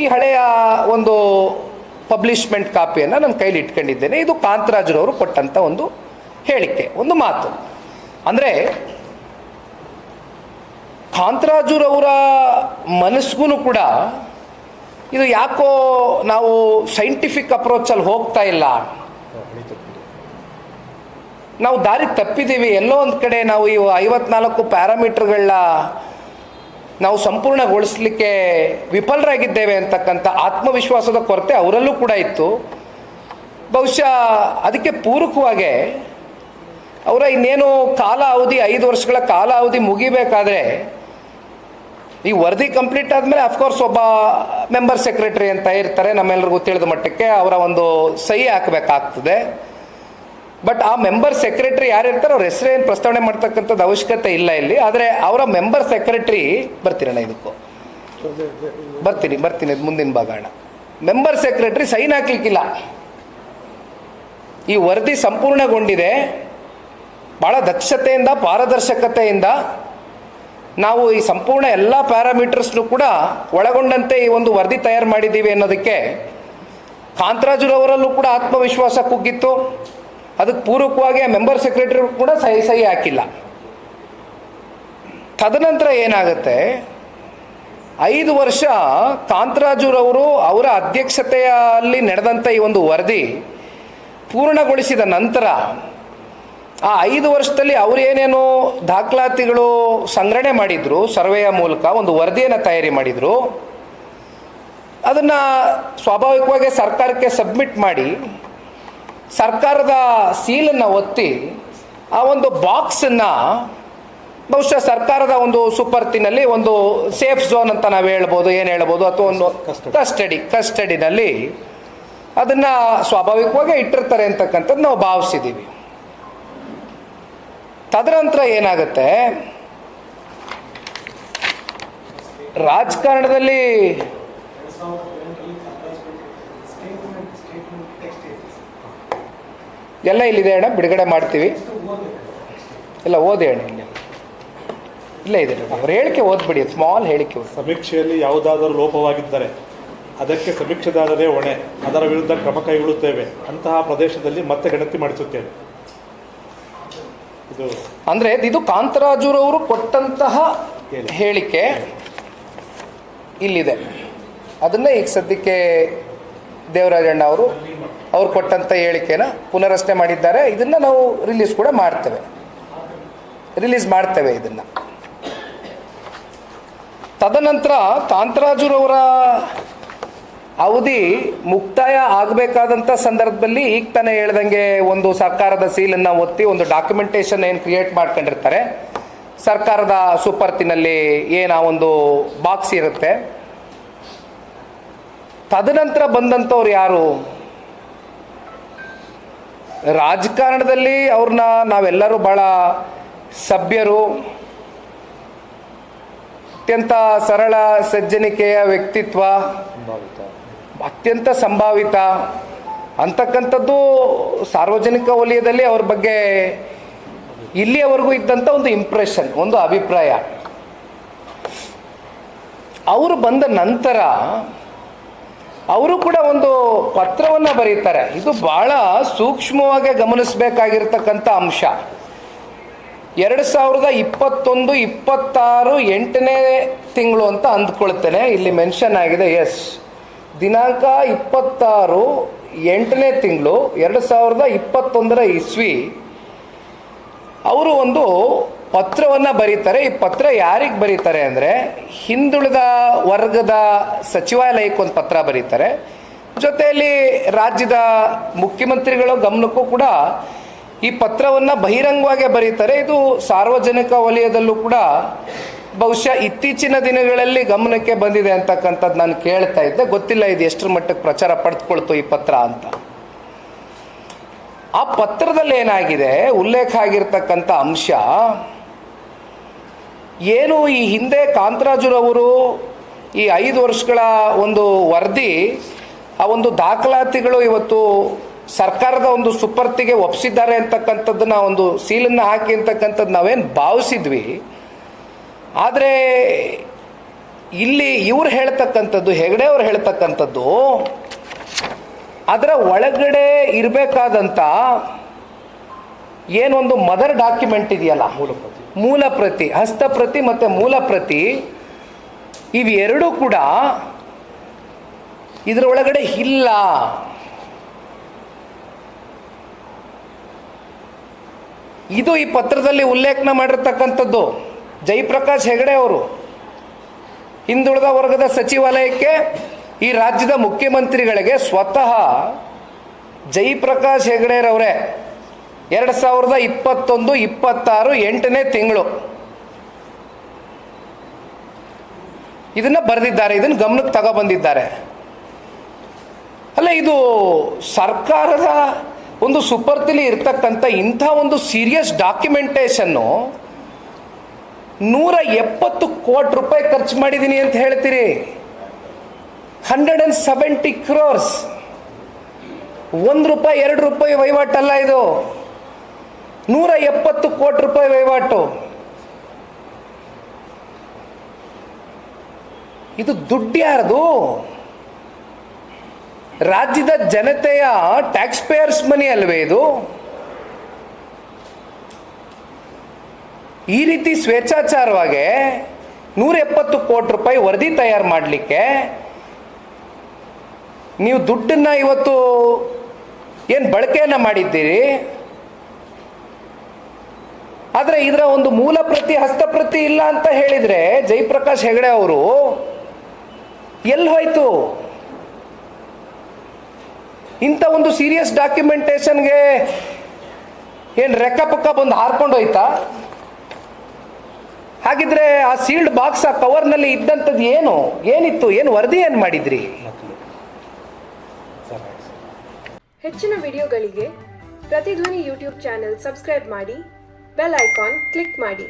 ಈ ಹಳೆಯ ಒಂದು ಪಬ್ಲಿಷ್ಮೆಂಟ್ ಕಾಪಿಯನ್ನು ನನ್ನ ಕೈಲಿ ಇಟ್ಕೊಂಡಿದ್ದೇನೆ. ಇದು ಕಾಂತರಾಜುರವರು ಕೊಟ್ಟಂಥ ಒಂದು ಹೇಳಿಕೆ, ಒಂದು ಮಾತು. ಅಂದರೆ ಕಾಂತರಾಜುರವರ ಮನಸ್ಸಿಗೂ ಕೂಡ ಇದು ಯಾಕೋ ನಾವು ಸೈಂಟಿಫಿಕ್ ಅಪ್ರೋಚಲ್ಲಿ ಹೋಗ್ತಾ ಇಲ್ಲ, ನಾವು ದಾರಿ ತಪ್ಪಿದ್ದೀವಿ, ಎಲ್ಲೋ ಒಂದು ಕಡೆ ನಾವು ಇವು 54 ಪ್ಯಾರಾಮೀಟರ್ಗಳನ್ನ ನಾವು ಸಂಪೂರ್ಣಗೊಳಿಸಲಿಕ್ಕೆ ವಿಫಲರಾಗಿದ್ದೇವೆ ಅಂತಕ್ಕಂಥ ಆತ್ಮವಿಶ್ವಾಸದ ಕೊರತೆ ಅವರಲ್ಲೂ ಕೂಡ ಇತ್ತು. ಬಹುಶಃ ಅದಕ್ಕೆ ಪೂರಕವಾಗಿ ಅವರ ಇನ್ನೇನು ಕಾಲ ಅವಧಿ 5 ವರ್ಷಗಳ ಕಾಲ ಅವಧಿ ಮುಗಿಬೇಕಾದ್ರೆ ಈ ವರದಿ ಕಂಪ್ಲೀಟ್ ಆದಮೇಲೆ ಅಫ್ಕೋರ್ಸ್ ಒಬ್ಬ ಮೆಂಬರ್ ಸೆಕ್ರೆಟರಿ ಅಂತ ಇರ್ತಾರೆ, ನಮ್ಮೆಲ್ಲರಿಗೂ ತಿಳಿದ ಮಟ್ಟಕ್ಕೆ ಅವರ ಒಂದು ಸಹಿ ಹಾಕಬೇಕಾಗ್ತದೆ. ಬಟ್ ಆ ಮೆಂಬರ್ ಸೆಕ್ರೆಟರಿ ಯಾರಿರ್ತಾರೆ ಅವ್ರ ಹೆಸರೇನು ಪ್ರಸ್ತಾವನೆ ಮಾಡ್ತಕ್ಕಂಥದ್ದು ಅವಶ್ಯಕತೆ ಇಲ್ಲ ಇಲ್ಲಿ. ಆದರೆ ಅವರ ಮೆಂಬರ್ ಸೆಕ್ರೆಟರಿ ಬರ್ತೀರಣ್ಣ, ಇದಕ್ಕೂ ಬರ್ತೀನಿ ಮುಂದಿನ ಭಾಗ ಅಣ್ಣ. ಮೆಂಬರ್ ಸೆಕ್ರೆಟರಿ ಸೈನ್ ಹಾಕ್ಲಿಕ್ಕಿಲ್ಲ. ಈ ವರದಿ ಸಂಪೂರ್ಣಗೊಂಡಿದೆ, ಭಾಳ ದಕ್ಷತೆಯಿಂದ ಪಾರದರ್ಶಕತೆಯಿಂದ ನಾವು ಈ ಸಂಪೂರ್ಣ ಎಲ್ಲ ಪ್ಯಾರಾಮೀಟರ್ಸ್ನು ಕೂಡ ಒಳಗೊಂಡಂತೆ ಈ ಒಂದು ವರದಿ ತಯಾರು ಮಾಡಿದ್ದೀವಿ ಅನ್ನೋದಕ್ಕೆ ಕಾಂತರಾಜುರವರಲ್ಲೂ ಕೂಡ ಆತ್ಮವಿಶ್ವಾಸ ಕುಗ್ಗಿತ್ತು. ಅದಕ್ಕೆ ಪೂರಕವಾಗಿ ಮೆಂಬರ್ ಸೆಕ್ರೆಟರಿ ಕೂಡ ಸಹಿ ಹಾಕಿಲ್ಲ. ತದನಂತರ ಏನಾಗುತ್ತೆ, 5 ವರ್ಷ ಕಾಂತರಾಜುರವರು ಅವರ ಅಧ್ಯಕ್ಷತೆಯಲ್ಲಿ ನಡೆದಂಥ ಈ ಒಂದು ವರದಿ ಪೂರ್ಣಗೊಳಿಸಿದ ನಂತರ ಆ 5 ವರ್ಷದಲ್ಲಿ ಅವರು ಏನೇನು ದಾಖಲಾತಿಗಳು ಸಂಗ್ರಹಣೆ ಮಾಡಿದ್ರು, ಸರ್ವೆಯ ಮೂಲಕ ಒಂದು ವರದಿಯನ್ನು ತಯಾರಿ ಮಾಡಿದರು, ಅದನ್ನು ಸ್ವಾಭಾವಿಕವಾಗಿ ಸರ್ಕಾರಕ್ಕೆ ಸಬ್ಮಿಟ್ ಮಾಡಿ ಸರ್ಕಾರದ ಸೀಲನ್ನು ಒತ್ತಿ ಆ ಒಂದು ಬಾಕ್ಸನ್ನು ಬಹುಶಃ ಸರ್ಕಾರದ ಒಂದು ಸುಪರ್ತಿನಲ್ಲಿ ಒಂದು ಸೇಫ್ ಝೋನ್ ಅಂತ ನಾವು ಹೇಳ್ಬೋದು, ಏನು ಹೇಳ್ಬೋದು, ಅಥವಾ ಒಂದು ಕಸ್ಟಡಿನಲ್ಲಿ ಅದನ್ನು ಸ್ವಾಭಾವಿಕವಾಗಿ ಇಟ್ಟಿರ್ತಾರೆ ಅಂತಕ್ಕಂಥದ್ದು ನಾವು ಭಾವಿಸಿದ್ದೀವಿ. ತದನಂತರ ಏನಾಗುತ್ತೆ, ರಾಜಕಾರಣದಲ್ಲಿ ಎಲ್ಲ ಇಲ್ಲಿದೆ ಅಣ್ಣ, ಬಿಡುಗಡೆ ಮಾಡ್ತೀವಿ. ಎಲ್ಲ ಓದಿ ಅಣ್ಣ, ಇಲ್ಲೇ ಇದೆ ಅವ್ರ ಹೇಳಿಕೆ ಓದ್ಬಿಡಿ, ಸ್ಮಾಲ್ ಹೇಳಿಕೆ. ಸಮೀಕ್ಷೆಯಲ್ಲಿ ಯಾವುದಾದರೂ ಲೋಪವಾಗಿದ್ದರೆ ಅದಕ್ಕೆ ಸಮೀಕ್ಷೆದಾರರೇ ಹೊಣೆ, ಅದರ ವಿರುದ್ಧ ಕ್ರಮ ಕೈಗೊಳ್ಳುತ್ತೇವೆ, ಅಂತಹ ಪ್ರದೇಶದಲ್ಲಿ ಮತ್ತೆ ಗಣತಿ ಮಾಡಿಸುತ್ತೇವೆ. ಅಂದರೆ ಇದು ಕಾಂತರಾಜುರವರು ಕೊಟ್ಟಂತಹ ಹೇಳಿಕೆ ಇಲ್ಲಿದೆ. ಅದನ್ನೇ ಈಗ ಸದ್ಯಕ್ಕೆ ದೇವರಾಜಣ್ಣ ಅವರು ಕೊಟ್ಟಂಥ ಹೇಳಿಕೆನ ಪುನರಚನೆ ಮಾಡಿದ್ದಾರೆ. ಇದನ್ನು ನಾವು ರಿಲೀಸ್ ಮಾಡ್ತೇವೆ ಇದನ್ನು. ತದನಂತರ ಕಾಂತರಾಜುರವರ ಅವಧಿ ಮುಕ್ತಾಯ ಆಗಬೇಕಾದಂಥ ಸಂದರ್ಭದಲ್ಲಿ ಈಗ ತಾನೇ ಹೇಳ್ದಂಗೆ ಒಂದು ಸರ್ಕಾರದ ಸೀಲನ್ನು ಒತ್ತಿ ಒಂದು ಡಾಕ್ಯುಮೆಂಟೇಶನ್ ಏನು ಕ್ರಿಯೇಟ್ ಮಾಡ್ಕೊಂಡಿರ್ತಾರೆ, ಸರ್ಕಾರದ ಸುಪರ್ತಿನಲ್ಲಿ ಏನು ಆ ಒಂದು ಬಾಕ್ಸ್ ಇರುತ್ತೆ. ತದನಂತರ ಬಂದಂಥವ್ರು ಯಾರು, ರಾಜಕಾರಣದಲ್ಲಿ ಅವ್ರನ್ನ ನಾವೆಲ್ಲರೂ ಭಾಳ ಸಭ್ಯರು, ಅತ್ಯಂತ ಸರಳ ಸಜ್ಜನಿಕೆಯ ವ್ಯಕ್ತಿತ್ವ, ಅತ್ಯಂತ ಸಂಭಾವಿತ ಅಂತಕ್ಕಂಥದ್ದು ಸಾರ್ವಜನಿಕ ವಲಯದಲ್ಲಿ ಅವ್ರ ಬಗ್ಗೆ ಇಲ್ಲಿಯವರೆಗೂ ಇದ್ದಂಥ ಒಂದು ಇಂಪ್ರೆಷನ್, ಒಂದು ಅಭಿಪ್ರಾಯ. ಅವರು ಬಂದ ನಂತರ ಅವರು ಕೂಡ ಒಂದು ಪತ್ರವನ್ನು ಬರೀತಾರೆ. ಇದು ಬಹಳ ಸೂಕ್ಷ್ಮವಾಗಿ ಗಮನಿಸಬೇಕಾಗಿರ್ತಕ್ಕಂಥ ಅಂಶ. 2021-22 8ನೇ ತಿಂಗಳು ಅಂತ ಅಂದ್ಕೊಳ್ತೇನೆ, ಇಲ್ಲಿ ಮೆನ್ಷನ್ ಆಗಿದೆ. ಎಸ್, ದಿನಾಂಕ 26 8ನೇ ತಿಂಗಳು 2021 ಇಸ್ವಿ ಅವರು ಒಂದು ಪತ್ರವನ್ನು ಬರೀತಾರೆ. ಈ ಪತ್ರ ಯಾರಿಗೆ ಬರೀತಾರೆ ಅಂದರೆ, ಹಿಂದುಳಿದ ವರ್ಗದ ಸಚಿವಾಲಯಕ್ಕೆ ಒಂದು ಪತ್ರ ಬರೀತಾರೆ. ಜೊತೆಯಲ್ಲಿ ರಾಜ್ಯದ ಮುಖ್ಯಮಂತ್ರಿಗಳ ಗಮನಕ್ಕೂ ಕೂಡ ಈ ಪತ್ರವನ್ನು ಬಹಿರಂಗವಾಗಿ ಬರೀತಾರೆ. ಇದು ಸಾರ್ವಜನಿಕ ವಲಯದಲ್ಲೂ ಕೂಡ ಬಹುಶಃ ಇತ್ತೀಚಿನ ದಿನಗಳಲ್ಲಿ ಗಮನಕ್ಕೆ ಬಂದಿದೆ ಅಂತಕ್ಕಂಥದ್ದು ನಾನು ಕೇಳ್ತಾ ಇದ್ದೆ. ಗೊತ್ತಿಲ್ಲ ಇದು ಎಷ್ಟರ ಮಟ್ಟಕ್ಕೆ ಪ್ರಚಾರ ಪಡೆದುಕೊಳ್ತು ಈ ಪತ್ರ ಅಂತ. ಆ ಪತ್ರದಲ್ಲಿ ಏನಾಗಿದೆ, ಉಲ್ಲೇಖ ಆಗಿರ್ತಕ್ಕಂಥ ಅಂಶ ಏನು, ಈ ಹಿಂದೆ ಕಾಂತರಾಜುರವರು ಈ 5 ವರ್ಷಗಳ ಒಂದು ವರದಿ, ಆ ಒಂದು ದಾಖಲಾತಿಗಳು ಇವತ್ತು ಸರ್ಕಾರದ ಒಂದು ಸುಪರ್ತಿಗೆ ಒಪ್ಪಿಸಿದ್ದಾರೆ ಅಂತಕ್ಕಂಥದ್ದನ್ನ ಒಂದು ಸೀಲನ್ನು ಹಾಕಿ ಅಂತಕ್ಕಂಥದ್ದು ನಾವೇನು ಭಾವಿಸಿದ್ವಿ. ಆದರೆ ಇಲ್ಲಿ ಇವ್ರು ಹೇಳ್ತಕ್ಕಂಥದ್ದು, ಹೆಗಡೆ ಅವ್ರು ಹೇಳ್ತಕ್ಕಂಥದ್ದು, ಅದರ ಒಳಗಡೆ ಇರಬೇಕಾದಂಥ ಏನೊಂದು ಮದರ್ ಡಾಕ್ಯುಮೆಂಟ್ ಇದೆಯಲ್ಲ, ಮೂಲ ಪ್ರತಿ, ಹಸ್ತಪ್ರತಿ ಮತ್ತು ಮೂಲ ಪ್ರತಿ, ಇವೆರಡೂ ಕೂಡ ಇದರ ಒಳಗಡೆ ಇಲ್ಲ. ಇದು ಈ ಪತ್ರದಲ್ಲಿ ಉಲ್ಲೇಖನ ಮಾಡಿರ್ತಕ್ಕಂಥದ್ದು ಜಯಪ್ರಕಾಶ್ ಹೆಗಡೆ ಅವರು. ಹಿಂದುಳಿದ ವರ್ಗದ ಸಚಿವಾಲಯಕ್ಕೆ ಈ ರಾಜ್ಯದ ಮುಖ್ಯಮಂತ್ರಿಗಳಿಗೆ ಸ್ವತಃ ಜಯಪ್ರಕಾಶ್ ಹೆಗಡೆರವರೇ 2021-26 8ನೇ ತಿಂಗಳು ಇದನ್ನು ಬರೆದಿದ್ದಾರೆ, ಇದನ್ನು ಗಮನಕ್ಕೆ ತಗೊಬಂದಿದ್ದಾರೆ. ಅಲ್ಲ, ಇದು ಸರ್ಕಾರದ ಒಂದು ಸುಪರ್ತಿಲಿ ಇರ್ತಕ್ಕಂಥ ಇಂಥ ಒಂದು ಸೀರಿಯಸ್ ಡಾಕ್ಯುಮೆಂಟೇಶನ್ನು 170 ಕೋಟಿ ರೂಪಾಯಿ ಖರ್ಚು ಮಾಡಿದ್ದೀನಿ ಅಂತ ಹೇಳ್ತೀರಿ. 170 crores. 1 ರೂಪಾಯಿ 2 ರೂಪಾಯಿ ವಹಿವಾಟಲ್ಲ ಇದು, 170 ಕೋಟಿ ರೂಪಾಯಿ ವಹಿವಾಟು. ಇದು ದುಡ್ಡು ಯಾರದು? ರಾಜ್ಯದ ಜನತೆಯ ಟ್ಯಾಕ್ಸ್ ಪೇಯರ್ಸ್ ಮನಿ ಅಲ್ವೇ ಇದು? ಈ ರೀತಿ ಸ್ವೇಚ್ಛಾಚಾರವಾಗಿ 170 ಕೋಟಿ ರೂಪಾಯಿ ವರದಿ ತಯಾರು ಮಾಡಲಿಕ್ಕೆ ನೀವು ದುಡ್ಡನ್ನು ಇವತ್ತು ಏನು ಬಳಕೆಯನ್ನು ಮಾಡಿದ್ದೀರಿ. ಆದರೆ ಇದರ ಒಂದು ಮೂಲ ಪ್ರತಿ, ಹಸ್ತಪ್ರತಿ ಇಲ್ಲ ಅಂತ ಹೇಳಿದರೆ ಜಯಪ್ರಕಾಶ್ ಹೆಗಡೆ ಅವರು ಎಲ್ಲಿ ಹೋಯ್ತು? ಇಂಥ ಒಂದು ಸೀರಿಯಸ್ ಡಾಕ್ಯುಮೆಂಟೇಶನ್ಗೆ ಏನು ರೆಕ್ಕ ಪಕ್ಕ ಬಂದು ಹಾರ್ಕೊಂಡು ಹೋಯ್ತಾ? ಹಾಗಿದ್ರೆ ಆ ಸೀಲ್ಡ್ ಬಾಕ್ಸ್, ಆ ಕವರ್ನಲ್ಲಿ ಇದ್ದಂಥದ್ದು ಏನಿತ್ತು? ಏನು ವರದಿ ಏನು ಮಾಡಿದ್ರಿ? ಹೆಚ್ಚಿನ ವಿಡಿಯೋಗಳಿಗೆ ಪ್ರತಿಧ್ವನಿ ಯೂಟ್ಯೂಬ್ ಚಾನೆಲ್ ಸಬ್ಸ್ಕ್ರೈಬ್ ಮಾಡಿ, ಬೆಲ್ ಐಕಾನ್ ಕ್ಲಿಕ್ ಮಾಡಿ.